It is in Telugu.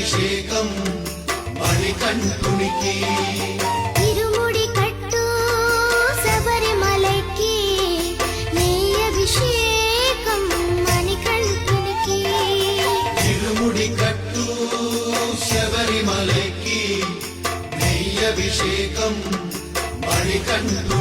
అభిషేకం మణికంఠునికి తిరుముడి కట్టు శబరిమలకి నెయ్యి అభిషేకం మణికంఠునికి తిరుముడి కట్టు శబరిమలకి నెయ్యి అభిషేకం మణికంఠునికి